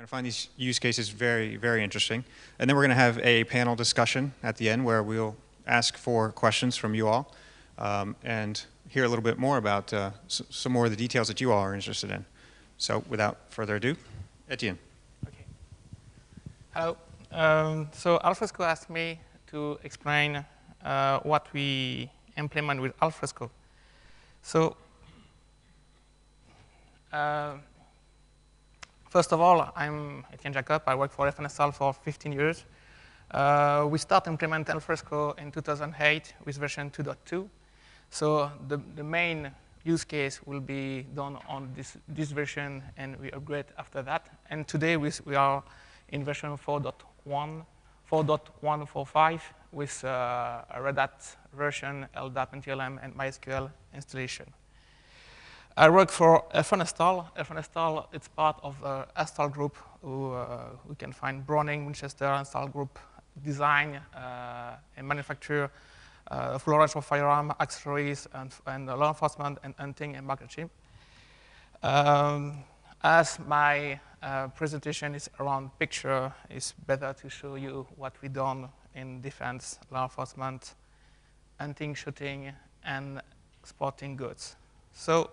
going to find these use cases very, very interesting. And then we're going to have a panel discussion at the end where we'll ask for questions from you all and hear a little bit more about some more of the details that you all are interested in. So without further ado, Etienne. Okay. Hello. So Alfresco asked me to explain what we implement with Alfresco. So first of all, I'm Etienne Jacob. I work for Herstal for 15 years. We started implementing Alfresco in 2008 with version 2.2. So the main use case will be done on this version, and we upgrade after that. And today we are in version 4.145 with a Red Hat version, LDAP, NTLM, and MySQL installation. I work for Herstal. Herstal, it's part of the Herstal group, who we can find Browning, Winchester, Herstal group, design and manufacture full range of firearm, accessories, and law enforcement, and hunting and marketing. As my presentation is around picture, it's better to show you what we done in defense, law enforcement, hunting, shooting, and sporting goods. So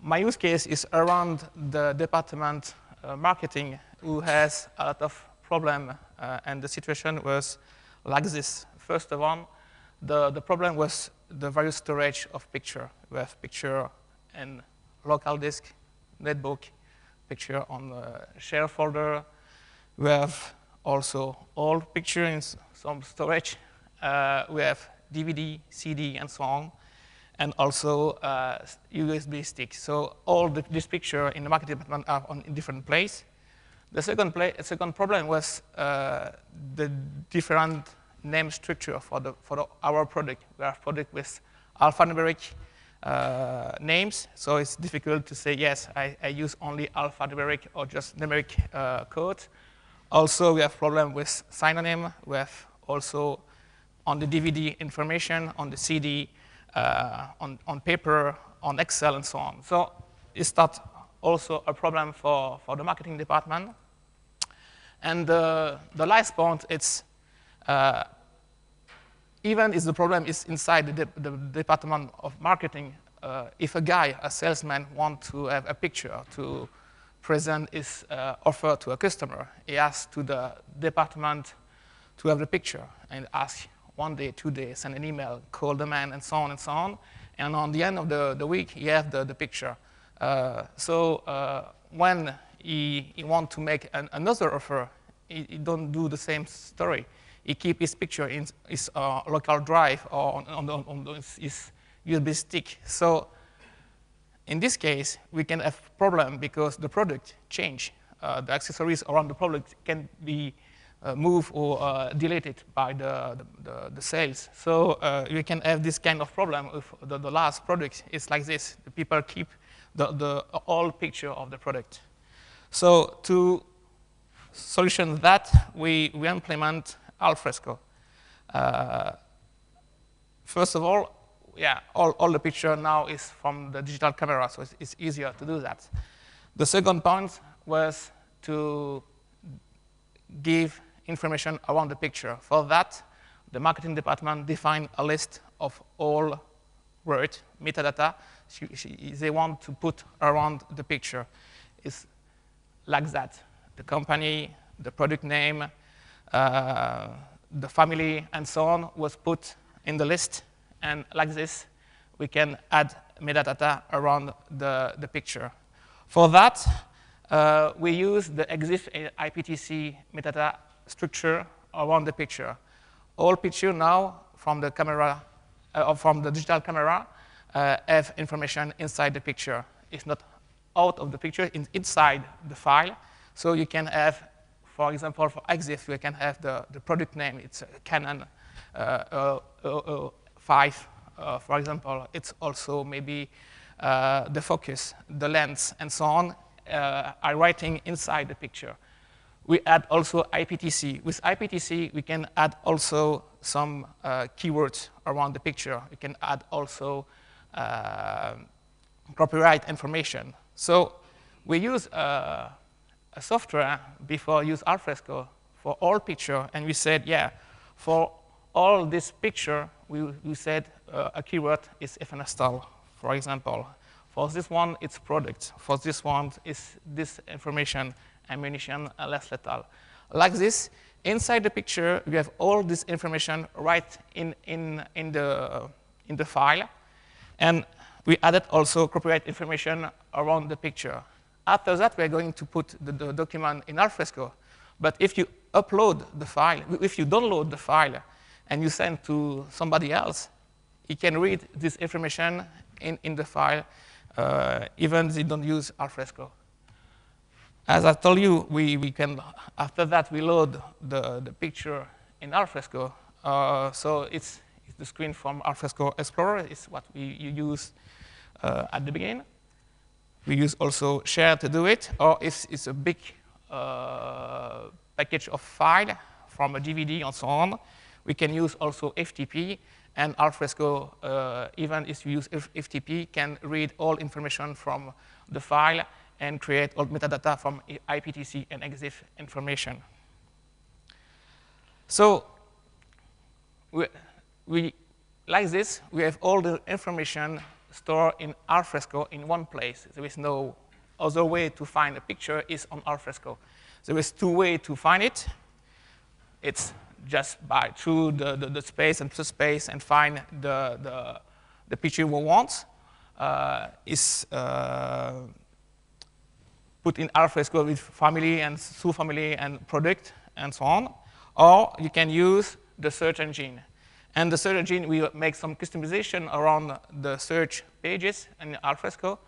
my use case is around the department marketing, who has a lot of problem, and the situation was like this. First of all, the problem was the various storage of picture. We have picture in local disk, netbook, picture on the share folder. We have also old picture in some storage. We have DVD, CD, and so on, and also USB sticks. So all this picture in the marketing department are in different place. The second problem was the different name structure for our product. We have product with alphanumeric names, so it's difficult to say, yes, I use only alphanumeric or just numeric code. Also, we have problem with synonym. We have also on the DVD information, on the CD, on paper, on Excel, and so on. So it's that also a problem for the marketing department. And the last point, it's even if the problem is inside the department of marketing, if a guy, a salesman, wants to have a picture to present his offer to a customer, he asks to the department to have the picture and ask 1 day, 2 days, send an email, call the man, and so on and so on. And on the end of the week, he has the picture. So when he wants to make another offer, he don't do the same story. He keep his picture in his local drive or on his USB stick. So in this case, we can have problem because the product change. The accessories around the product can be moved or deleted by the sales. So we can have this kind of problem if the last product is like this. The people keep the old picture of the product. So to solution that, we implement Alfresco. First of all, yeah, all the picture now is from the digital camera, so it's easier to do that. The second point was to give information around the picture. For that, the marketing department defined a list of all words, metadata, they want to put around the picture. It's like that. The company, the product name, the family, and so on was put in the list. And like this, we can add metadata around the picture. For that, we use the exif IPTC metadata structure around the picture. All picture now from the camera, from the digital camera, have information inside the picture. It's not out of the picture, it's inside the file. So you can have, for example, for exif, you can have the product name. It's Canon 5, for example. It's also maybe the focus, the lens, and so on are writing inside the picture. We add also IPTC. With IPTC, we can add also some keywords around the picture. We can add also copyright information. So we use a software before use Alfresco for all picture, and we said, yeah, for all this picture, we said a keyword is Herstal, for example. For this one, it's product. For this one, it's this information, ammunition, less lethal. Like this, inside the picture, we have all this information right in the file. And we added also copyright information around the picture. After that, we're going to put the document in Alfresco. But if you upload the file, if you download the file, and you send to somebody else, he can read this information in the file, even if they don't use Alfresco. As I told you, we can, after that, we load the picture in Alfresco. So it's the screen from Alfresco Explorer. It's what you use at the beginning. We use also share to do it, or if it's a big package of file from a DVD and so on, we can use also FTP, and Alfresco, even if you use FTP, can read all information from the file and create all metadata from IPTC and EXIF information. So we like this, we have all the information stored in Alfresco in one place. There is no other way to find a picture is on Alfresco. There is two ways to find it. It's just by through the space and subspace and find the picture we want. Is put in Alfresco with family and subfamily and product and so on. Or you can use the search engine. And the search engine will make some customization around the search pages in Alfresco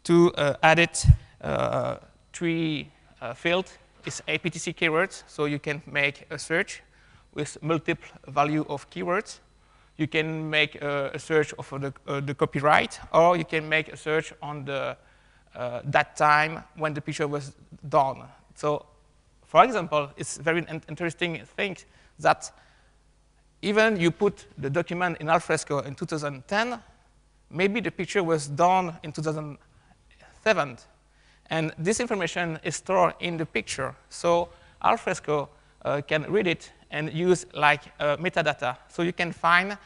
to add it three fields. It's IPTC keywords, so you can make a search with multiple value of keywords. You can make a search of the copyright, or you can make a search on the that time when the picture was done. So, for example, it's very interesting thing that even you put the document in Alfresco in 2010, maybe the picture was done in 2007. And this information is stored in the picture. So Alfresco can read it and use like metadata. So you can find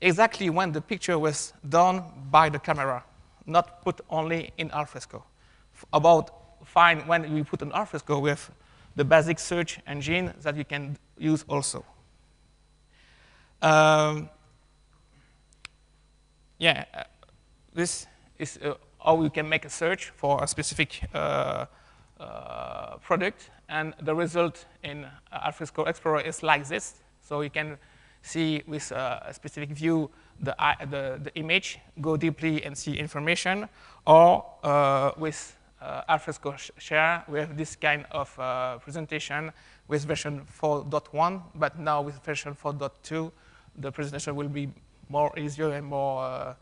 exactly when the picture was done by the camera, not put only in Alfresco. About find when we put in Alfresco, we have the basic search engine that you can use also. This is how you can make a search for a specific product, and the result in Alfresco Explorer is like this. So you can see with a specific view the image, go deeply and see information, or with Alfresco Share, we have this kind of presentation with version 4.1, but now with version 4.2, the presentation will be more easier and more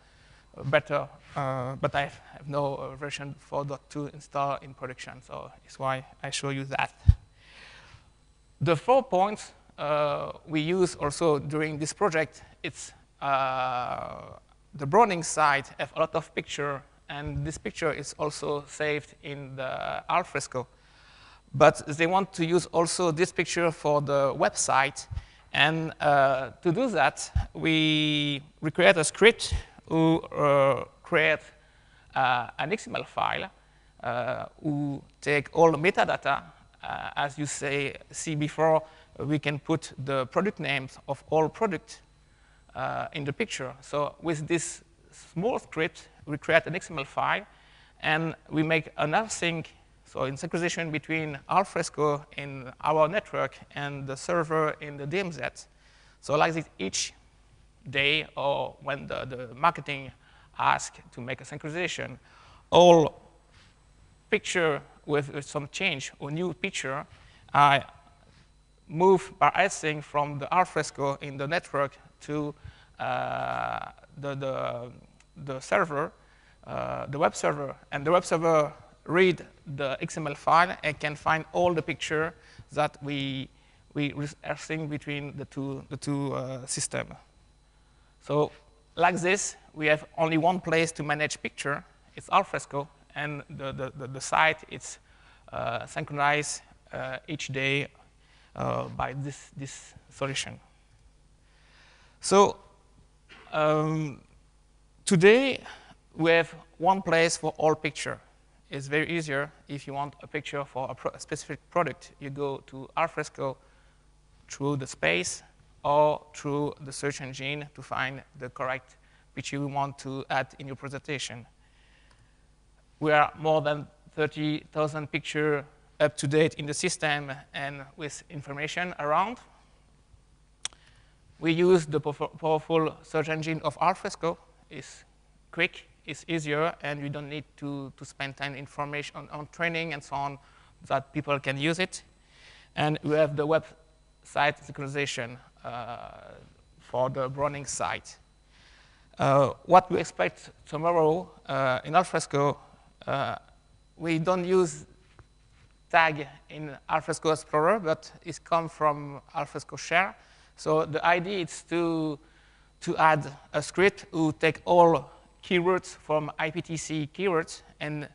better, but I have no version 4.2 installed in production, so it's why I show you that. The 4 points we use also during this project, it's the Browning side have a lot of picture, and this picture is also saved in the Alfresco. But they want to use also this picture for the website, and to do that, we create a script who create an XML file who take all the metadata. As you see before, we can put the product names of all products in the picture. So with this small script, we create an XML file, and we make another thing. So in synchronization between Alfresco in our network and the server in the DMZ. So like this, each day or when the marketing asks to make a synchronization, all picture with some change or new picture I move by async from the Alfresco in the network to the server, the web server, and the web server read the XML file and can find all the picture that we async between the two systems. So like this, we have only one place to manage picture. It's Alfresco, and the site it's synchronize each day by this solution. So today, we have one place for all picture. It's very easier. If you want a picture for a specific product, you go to Alfresco through the space or through the search engine to find the correct picture you want to add in your presentation. We are more than 30,000 pictures up to date in the system and with information around. We use the powerful search engine of Alfresco. It's quick, it's easier, and we don't need to spend time information on training and so on that people can use it. And we have the website synchronization for the browsing site. What we expect tomorrow in Alfresco, we don't use tag in Alfresco Explorer, but it's come from Alfresco Share. So the idea is to add a script who take all keywords from IPTC keywords and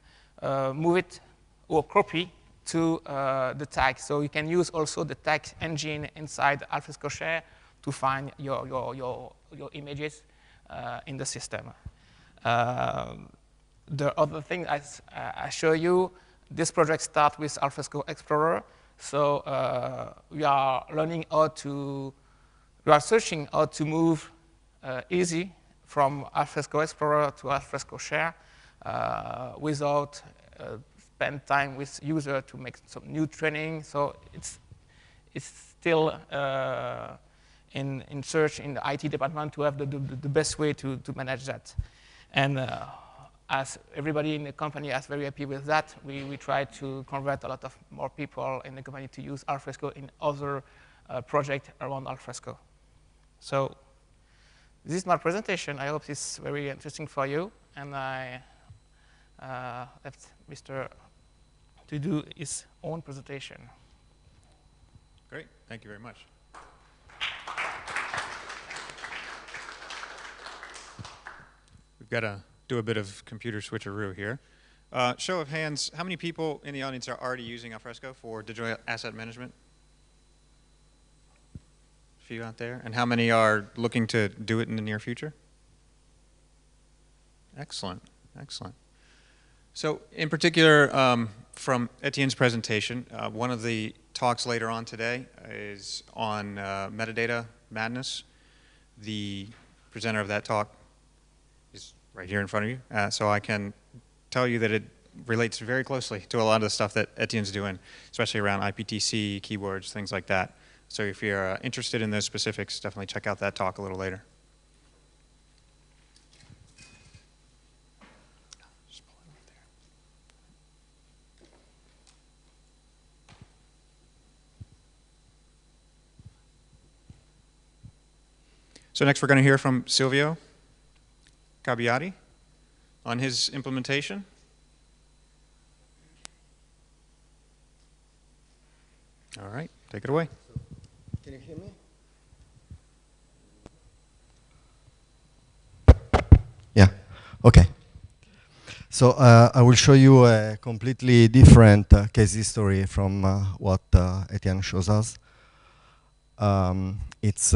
move it or copy to the tag. So you can use also the tag engine inside Alfresco Share to find your images in the system. The other thing I show you, this project starts with Alfresco Explorer. So we are learning how to, we are searching how to move easy from Alfresco Explorer to Alfresco Share without spend time with user to make some new training. So it's still in search in the IT department to have the best way to manage that. And as everybody in the company is very happy with that, we try to convert a lot of more people in the company to use Alfresco in other projects around Alfresco. So this is my presentation. I hope this is very interesting for you. And I left Mr. to do his own presentation. Great. Thank you very much. We've got to do a bit of computer switcheroo here. Show of hands, how many people in the audience are already using Alfresco for digital asset management? A few out there. And how many are looking to do it in the near future? Excellent, excellent. So in particular, from Etienne's presentation, one of the talks later on today is on metadata madness. The presenter of that talk is right here in front of you. So I can tell you that it relates very closely to a lot of the stuff that Etienne's doing, especially around IPTC, keywords, things like that. So if you're interested in those specifics, definitely check out that talk a little later. So next we're going to hear from Silvio Cabiati on his implementation. All right, take it away. Can you hear me? Yeah, okay. So I will show you a completely different case history from what Etienne shows us. It's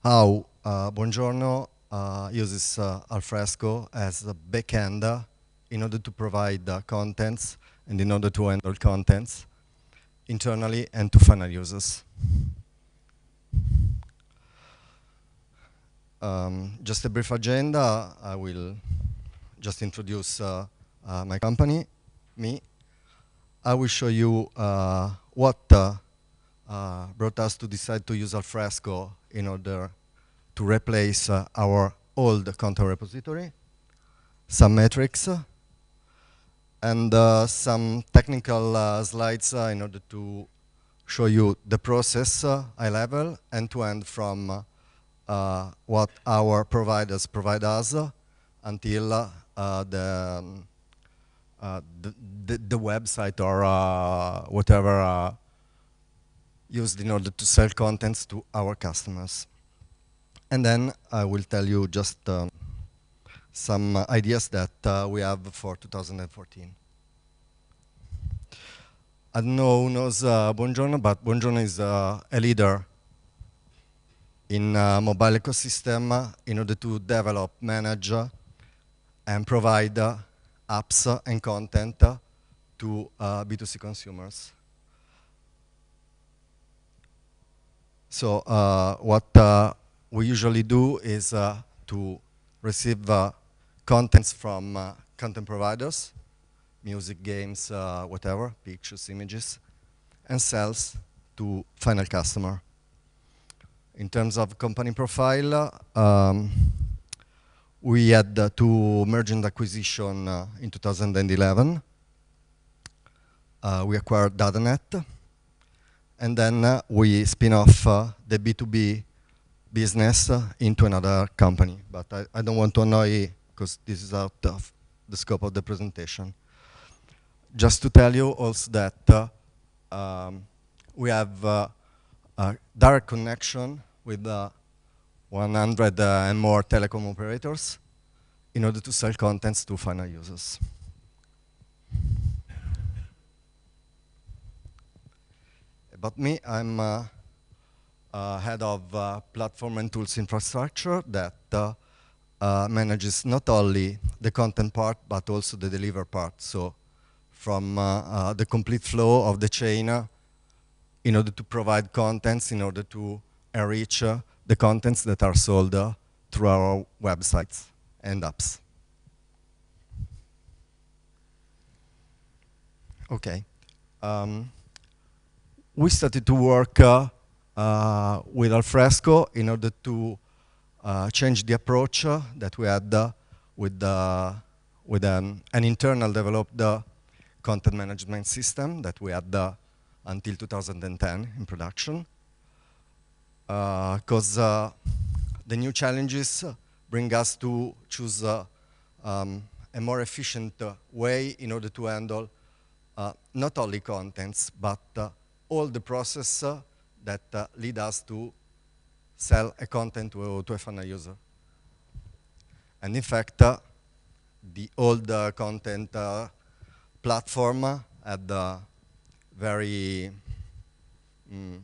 how Buongiorno uses Alfresco as a backend in order to provide contents and in order to handle contents internally and to final users. Just a brief agenda. I will just introduce my company, me. I will show you what brought us to decide to use Alfresco in order to replace our old content repository, some metrics, and some technical slides in order to show you the process high level and to end from what our providers provide us until the website or whatever used in order to sell contents to our customers. And then I will tell you just some ideas that we have for 2014. I don't know who knows Buongiorno, but Buongiorno is a leader in mobile ecosystem in order to develop, manage, and provide apps and content to B2C consumers. So what we usually do is to receive contents from content providers, music, games, whatever, pictures, images, and sells to final customer. In terms of company profile, we had two merging acquisition in 2011. We acquired DataNet, and then we spin off the B2B business into another company. But I don't want to annoy, because this is out of the scope of the presentation. Just to tell you also that we have a direct connection with 100 and more telecom operators in order to sell contents to final users. About me, I'm head of platform and tools infrastructure that manages not only the content part, but also the deliver part. So from the complete flow of the chain in order to provide contents, in order to enrich the contents that are sold through our websites and apps. Okay. We started to work with Alfresco in order to change the approach that we had with an internal developed content management system that we had until 2010 in production. Because the new challenges bring us to choose a more efficient way in order to handle not only contents, but all the process that lead us to sell a content to a final user. And in fact, the old content platform had very,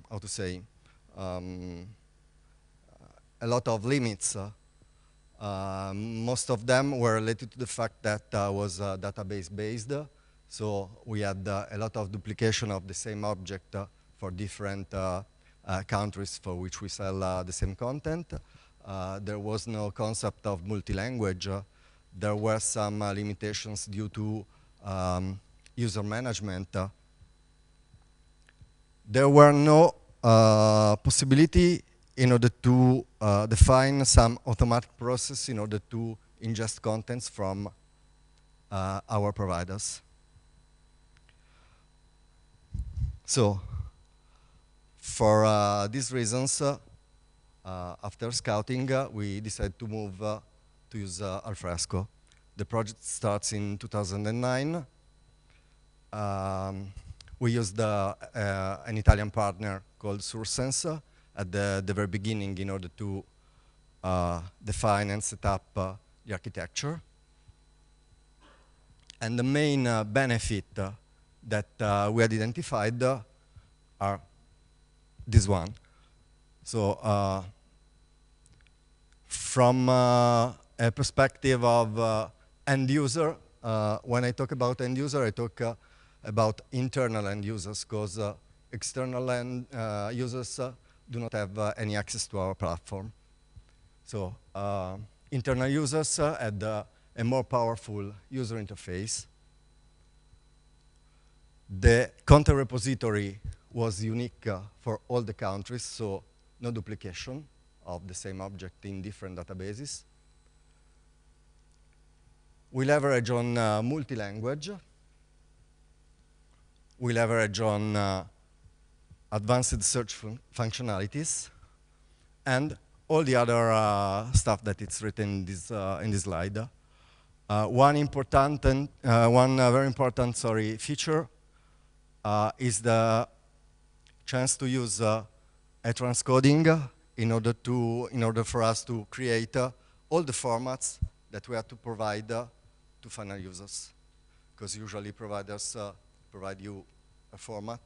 how to say, a lot of limits. Most of them were related to the fact that was database based. So we had a lot of duplication of the same object for different countries for which we sell the same content. There was no concept of multi-language. There were some limitations due to user management. There were no possibility in order to define some automatic process in order to ingest contents from our providers. So, for these reasons, after scouting, we decided to move to use Alfresco. The project starts in 2009. We used an Italian partner called SourceSense at the very beginning in order to define and set up the architecture. And the main benefit that we had identified are this one. So from a perspective of end user, when I talk about end user, I talk about internal end users, because external end users do not have any access to our platform. So internal users had a more powerful user interface. The content repository was unique for all the countries, so no duplication of the same object in different databases. We leverage on multi-language. We leverage on advanced search functionalities, and all the other stuff that is written in this slide. One very important feature is the chance to use a transcoding in order for us to create all the formats that we have to provide to final users, because usually providers provide you a format,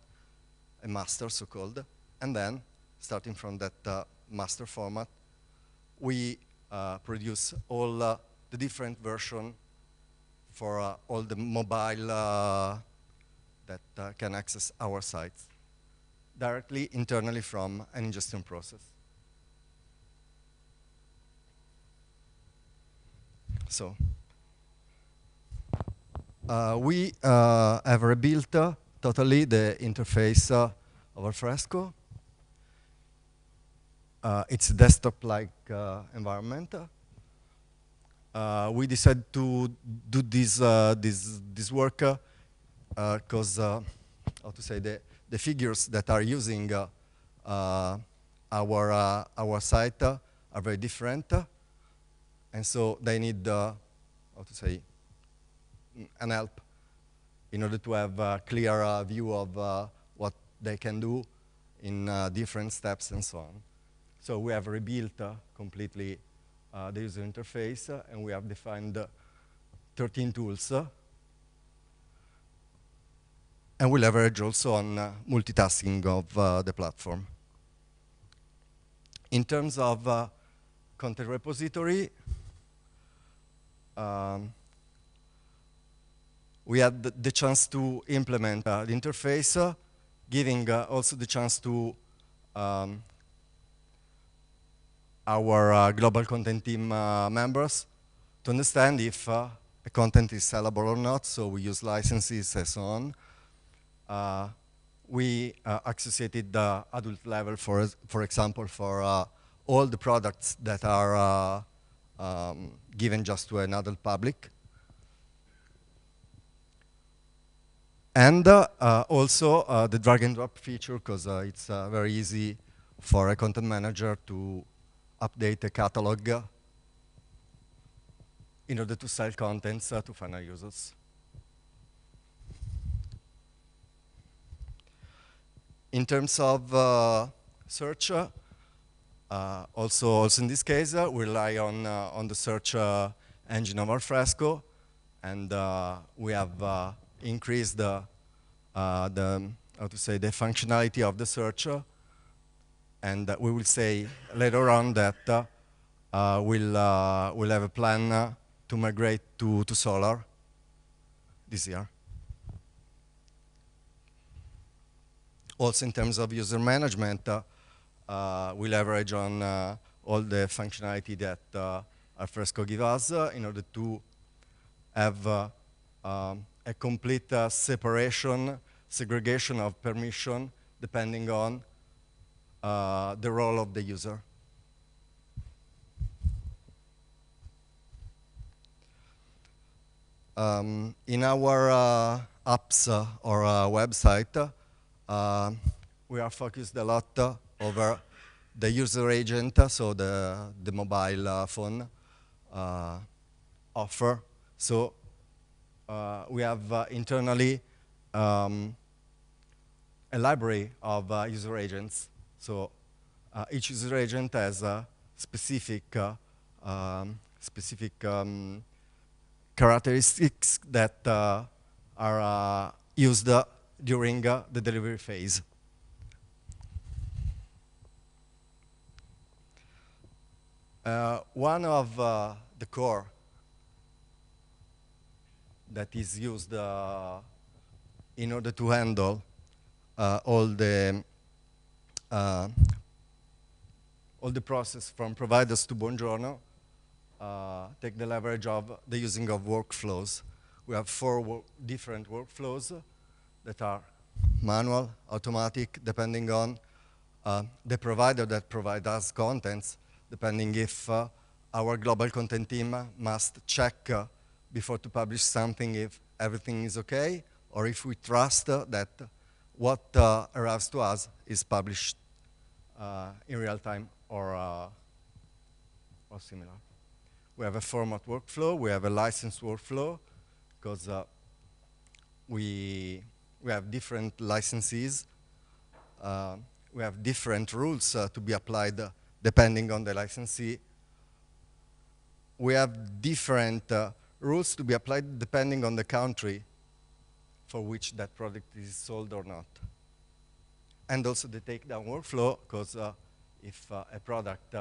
a master so-called, and then starting from that master format, we produce all the different versions for all the mobile that can access our sites directly internally from an ingestion process. So we have rebuilt totally the interface of Alfresco. It's a desktop-like environment. We decided to do this work because, how to say, the figures that are using our site are very different, and so they need, how to say, an help in order to have a clear view of what they can do in different steps and so on. So we have rebuilt completely the user interface, and we have defined 13 tools. And we leverage also on multitasking of the platform. In terms of content repository, we had the chance to implement the interface, giving also the chance to our global content team members to understand if a content is sellable or not, so we use licenses and so on. We associated the adult level, for example, for all the products that are given just to an adult public. And also the drag and drop feature, because it's very easy for a content manager to update a catalog in order to sell contents to final users. In terms of search, also in this case, we rely on the search engine of Alfresco, and we have increased the how to say, the functionality of the search, and we will say later on that we'll have a plan to migrate to Solar this year. Also, in terms of user management, we leverage on all the functionality that Alfresco gives us in order to have a complete segregation of permission depending on the role of the user. In our apps or website, we are focused a lot over the user agent, so the mobile phone offer. So we have internally a library of user agents. So each user agent has specific characteristics that are used during the delivery phase. One of the core that is used in order to handle all the process from providers to Buongiorno take the leverage of the using of workflows. We have 4 different workflows that are manual, automatic, depending on the provider that provides us contents, depending if our global content team must check before to publish something if everything is okay, or if we trust that what arrives to us is published in real time or similar. We have a format workflow, we have a license workflow, because we have different licenses, we have different rules to be applied depending on the licensee. We have different rules to be applied depending on the country for which that product is sold or not. And also the takedown workflow, because if a product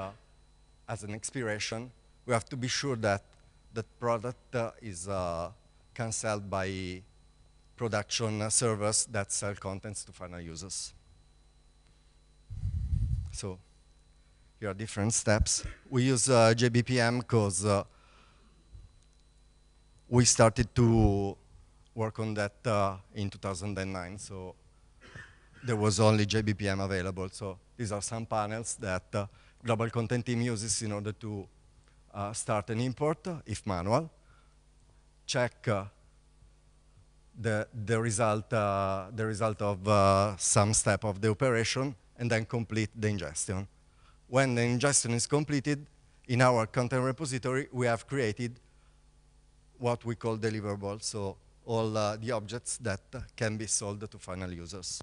has an expiration, we have to be sure that that product is cancelled by production servers that sell contents to final users. So here are different steps. We use JBPM because we started to work on that in 2009. So there was only JBPM available. So these are some panels that Global Content Team uses in order to start an import, if manual, check the result of some step of the operation, and then complete the ingestion. When the ingestion is completed, in our content repository, we have created what we call deliverables, so all the objects that can be sold to final users.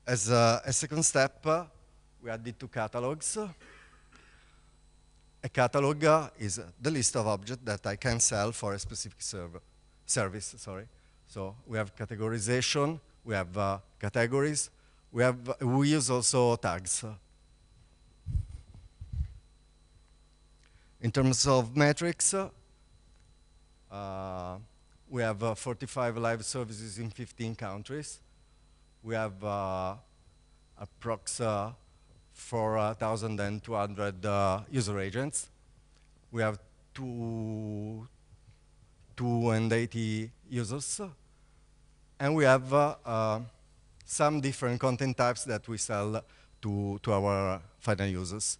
As a second step, we added two catalogues. A catalog is the list of objects that I can sell for a specific service. So we have categorization, we have categories, we use also tags. In terms of metrics, we have 45 live services in 15 countries. We have approx 4,200 user agents. We have 280 users. And we have some different content types that we sell to our final users.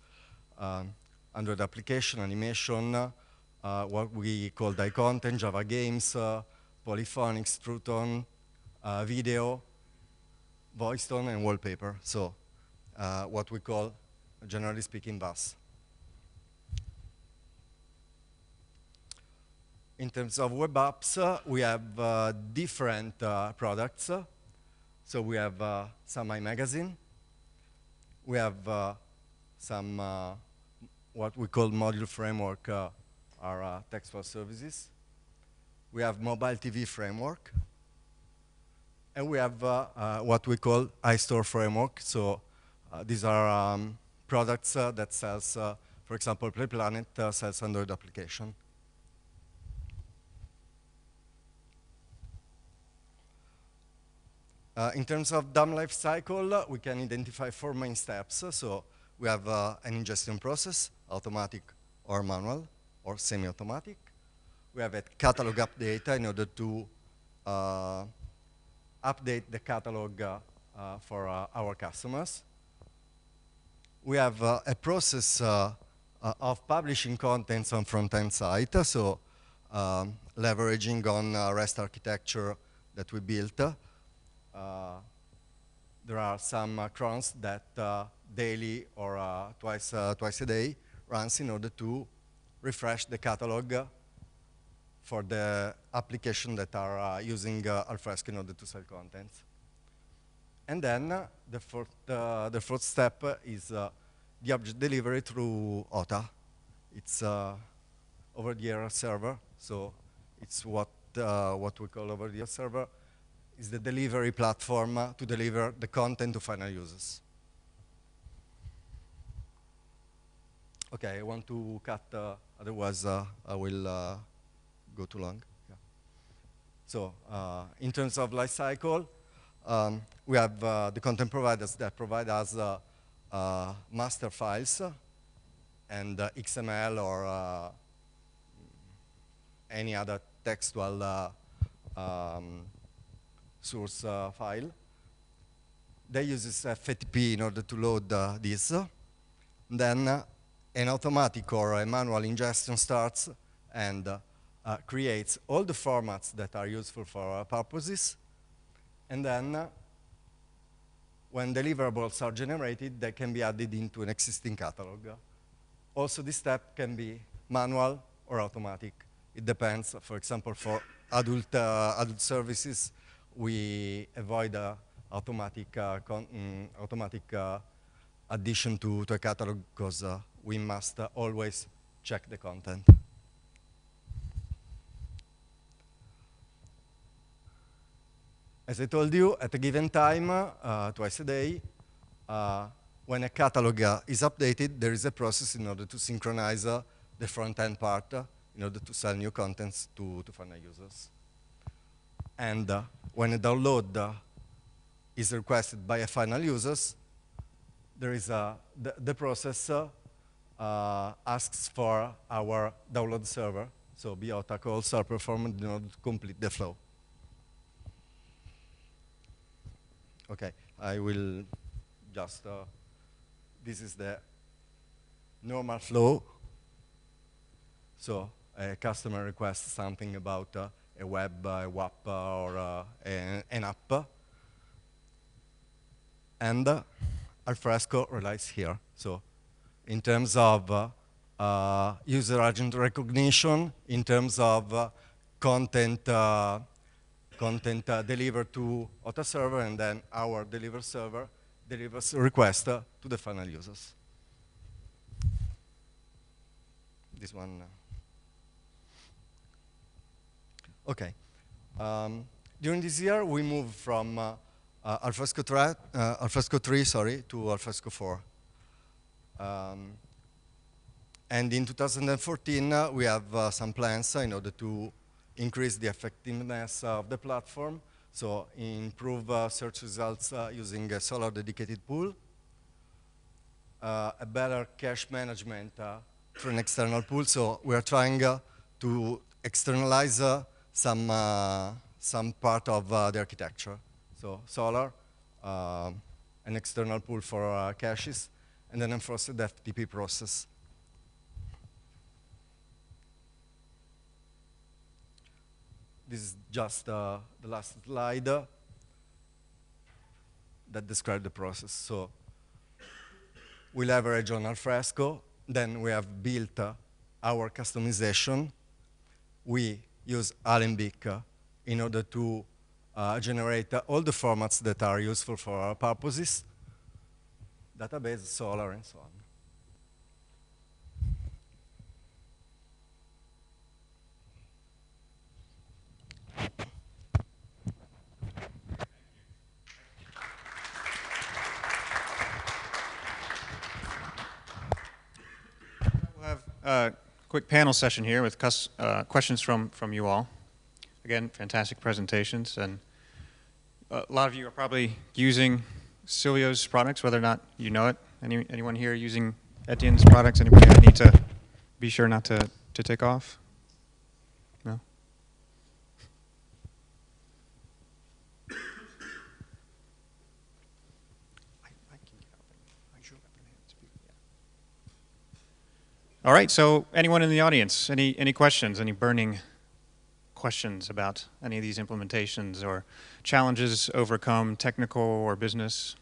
Android application, animation, what we call die content, Java games, polyphonics, true tone, video, voice tone, and wallpaper. So what we call, generally speaking, VAS. In terms of web apps, we have different products. So we have some iMagazine. We have some what we call module framework, are textual services. We have mobile TV framework. And we have what we call iStore framework. So these are products that sells, for example, PlayPlanet sells Android application. In terms of DAM lifecycle, we can identify 4 main steps. So we have an ingestion process, automatic or manual, or semi-automatic. We have a catalog update in order to update the catalog for our customers. We have a process of publishing contents on front-end site, so leveraging on REST architecture that we built. There are some crons that daily or twice a day runs in order to refresh the catalog for the application that are using Alfresco in order to sell content. And then the fourth step is the object delivery through Ota. It's over-the-air server, so it's what we call over-the-air server. Is the delivery platform to deliver the content to final users. Okay, I want to cut, otherwise I will go too long. Yeah. So in terms of life cycle, we have the content providers that provide us master files and XML or any other textual source file. They use FTP in order to load this. Then an automatic or a manual ingestion starts and creates all the formats that are useful for our purposes. And then when deliverables are generated, they can be added into an existing catalog. Also, this step can be manual or automatic. It depends. For example, for adult services, we avoid automatic addition to a catalog because we must always check the content. As I told you, at a given time, twice a day, when a catalog is updated, there is a process in order to synchronize the front-end part in order to sell new contents to final users. And when a download is requested by a final users, there is the process asks for our download server. So Ota calls are performed in order to complete the flow. Okay, I will just, this is the normal flow. So a customer requests something about a web, a WAP, or an app. And Alfresco relies here. So in terms of user agent recognition, in terms of content delivered to Ota server, and then our deliver server delivers a request to the final users. This one. Okay. During this year, we moved from Alfresco 3, to Alfresco 4. And in 2014, we have some plans in order to increase the effectiveness of the platform, so improve search results using a Solr dedicated pool, a better cache management through an external pool. So we are trying to externalize some part of the architecture. So Solr, an external pool for caches, and an enforced FTP process. This is just the last slide that describes the process. So we leverage on Alfresco. Then we have built our customization. We use Alembic in order to generate all the formats that are useful for our purposes, database, Solr, and so on. We'll have a quick panel session here with questions from you all. Again, fantastic presentations, and a lot of you are probably using Silvio's products, whether or not you know it. Anyone here using Etienne's products? Anybody I need to be sure not to take off? No? All right, so anyone in the audience, any questions, any burning questions about any of these implementations or challenges overcome, technical or business?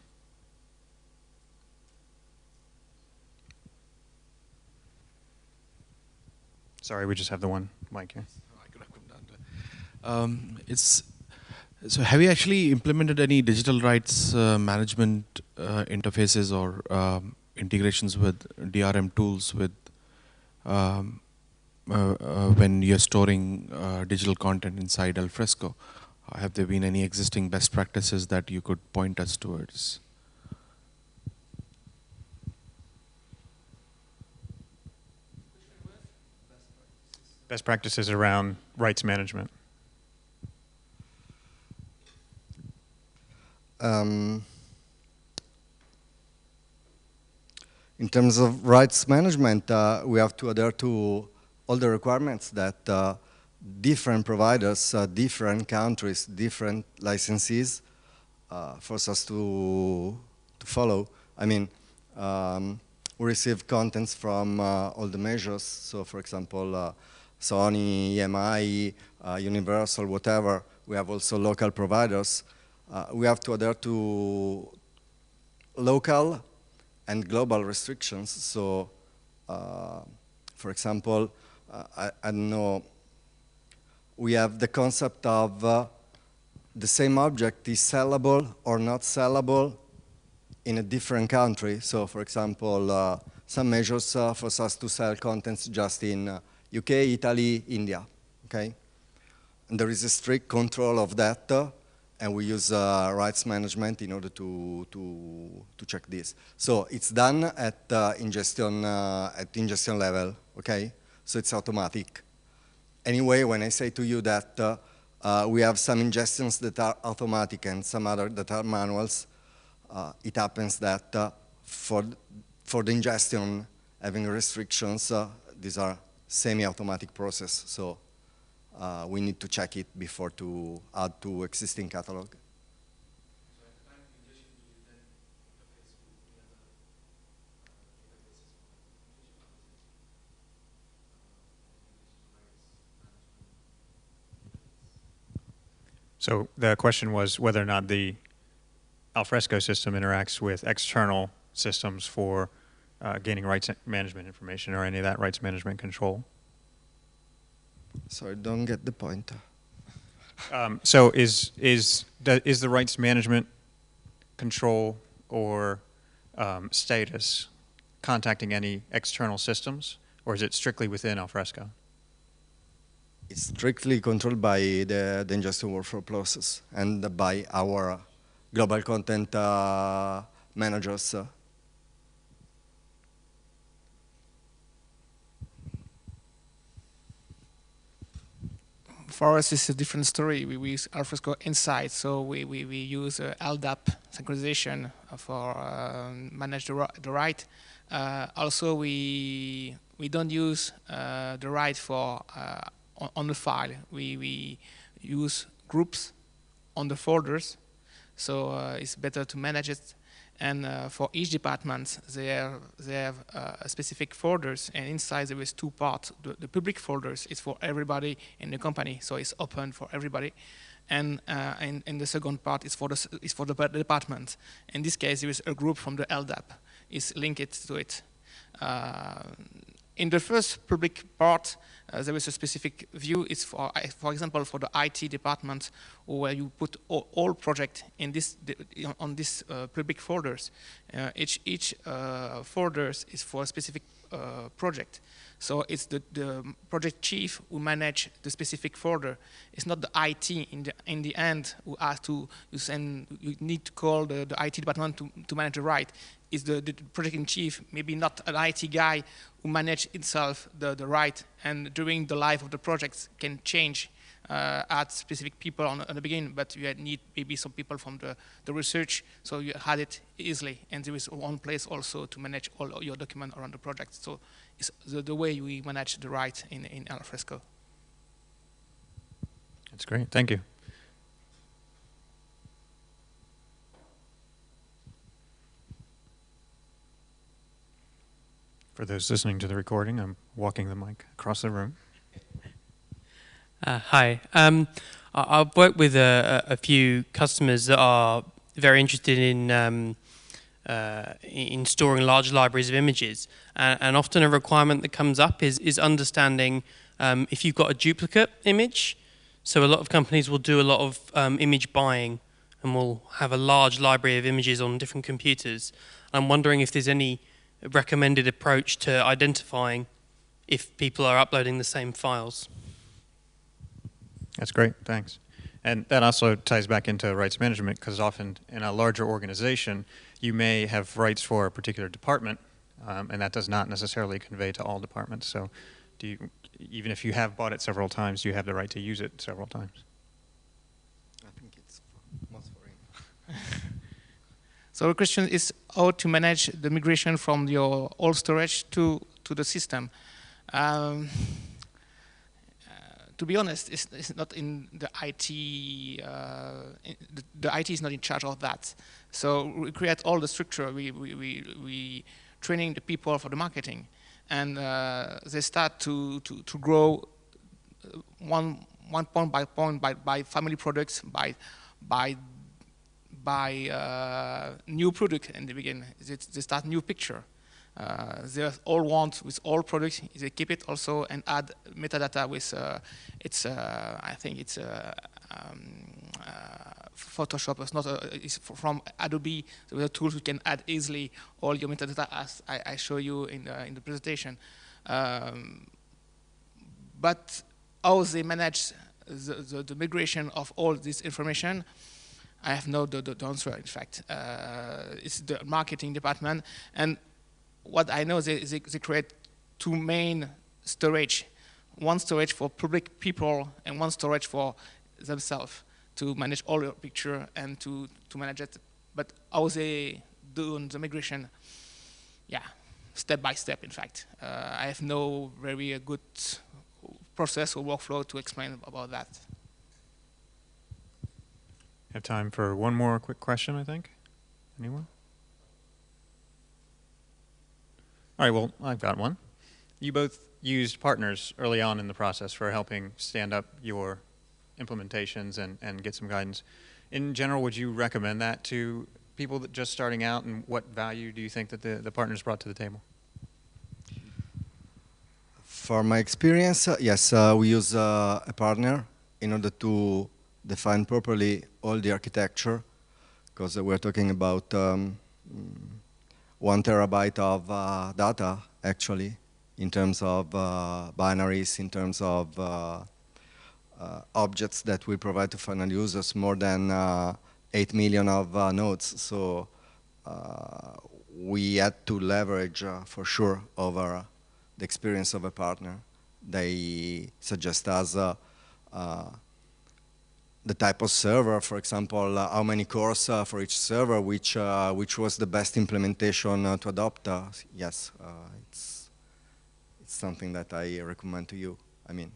Sorry, we just have the one mic here. I could have come down to so have you actually implemented any digital rights management interfaces or integrations with DRM tools with when you're storing digital content inside Alfresco? Have there been any existing best practices that you could point us towards? Best practices around rights management. In terms of rights management, we have to adhere to all the requirements that different providers, different countries, different licensees force us to follow. I mean, we receive contents from all the measures. So, for example, Sony, EMI, Universal, whatever. We have also local providers. We have to adhere to local and global restrictions. So, for example, I don't know, we have the concept of the same object is sellable or not sellable in a different country. So, for example, some measures force us to sell contents just in UK, Italy, India, okay? And there is a strict control of that, and we use rights management in order to check this. So it's done at ingestion level, okay? So it's automatic. Anyway, when I say to you that we have some ingestions that are automatic and some other that are manuals, it happens that for the ingestion having restrictions, these are semi-automatic process. So we need to check it before to add to existing catalog. So the question was whether or not the Alfresco system interacts with external systems for gaining rights management information or any of that rights management control. Sorry, don't get the point. So is the rights management control or status contacting any external systems, or is it strictly within Alfresco? It's strictly controlled by the ingestion workflow process and by our global content managers. For us, it's a different story. We use Alfresco Insight, so we use LDAP synchronization for manage the right. Also, we don't use the right for on the file. We use groups on the folders, so it's better to manage it. And for each department, they have specific folders, and inside there is two parts. The public folders is for everybody in the company, so it's open for everybody. And the second part is for the department. In this case, there is a group from the LDAP is linked to it. In the first public part, there is a specific view. It's for example, for the IT department, where you put all projects in this on these public folders. Each folders is for a specific project. So it's the project chief who manage the specific folder. It's not the IT in the end who has to you need to call the IT department to manage the right. It's the project in chief, maybe not an IT guy who manage itself the right, and during the life of the projects can change, add specific people on the beginning, but you need maybe some people from the research, so you had it easily, and there is one place also to manage all your documents around the project. So it's the way we manage the right in Alfresco. That's great, thank you. For those listening to the recording, I'm walking the mic across the room. Hi. I've worked with a few customers that are very interested in storing large libraries of images. And often a requirement that comes up is understanding if you've got a duplicate image. So a lot of companies will do a lot of image buying and will have a large library of images on different computers. I'm wondering if there's any recommended approach to identifying if people are uploading the same files. That's great, thanks. And that also ties back into rights management, because often in a larger organization, you may have rights for a particular department, and that does not necessarily convey to all departments. So even if you have bought it several times, you have the right to use it several times. I think it's most for him. So the question is how to manage the migration from your old storage to the system. To be honest, it's not in the IT. The IT is not in charge of that. So we create all the structure. We training the people for the marketing, and they start to grow one point by point by family products by new product in the beginning. They start new picture. They all want with all products. They keep it also and add metadata with I think it's Photoshop. It's not it's from Adobe. So the tools we can add easily all your metadata as I show you in the presentation. But how they manage the migration of all this information? I have no the answer. In fact, it's the marketing department, and what I know is they create two main storage, one storage for public people and one storage for themselves to manage all your picture and to manage it. But how they do the migration, yeah, step by step. In fact, I have no very good process or workflow to explain about that. Have time for one more quick question, I think. Anyone? All right, well, I've got one. You both used partners early on in the process for helping stand up your implementations and get some guidance. In general, would you recommend that to people that just starting out, and what value do you think that the partners brought to the table? For my experience, yes, we use a partner in order to define properly all the architecture, because we're talking about 1 terabyte of data, actually, in terms of binaries, in terms of objects that we provide to final users, more than 8 million of nodes. So we had to leverage, for sure, over the experience of a partner. They suggest us the type of server, for example, how many cores for each server, which was the best implementation to adopt. Yes, it's something that I recommend to you. I mean,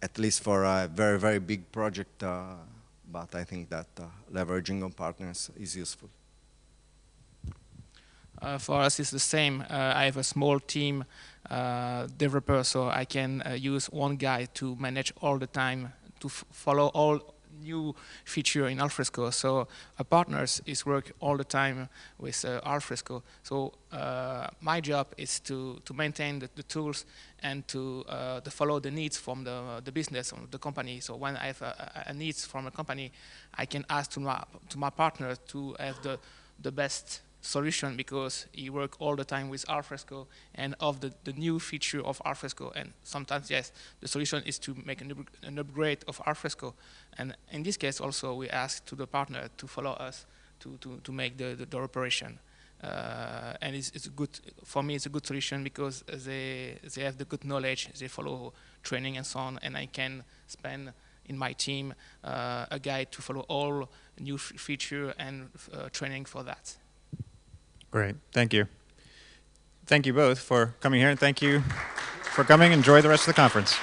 at least for a very, very big project, but I think that leveraging on partners is useful. For us, it's the same. I have a small team developer, so I can use one guy to manage all the time, to follow all new feature in Alfresco. So partners is work all the time with Alfresco. So my job is to maintain the tools and to follow the needs from the business, of the company. So when I have a needs from a company, I can ask to my partner to have the best solution, because he work all the time with Alfresco and of the new feature of Alfresco. And sometimes, yes, the solution is to make an upgrade of Alfresco. And in this case, also, we ask to the partner to follow us to make the operation. And it's good, for me, it's a good solution, because they have the good knowledge, they follow training and so on, and I can spend in my team a guide to follow all new feature and training for that. Great, thank you. Thank you both for coming here, and thank you for coming. Enjoy the rest of the conference.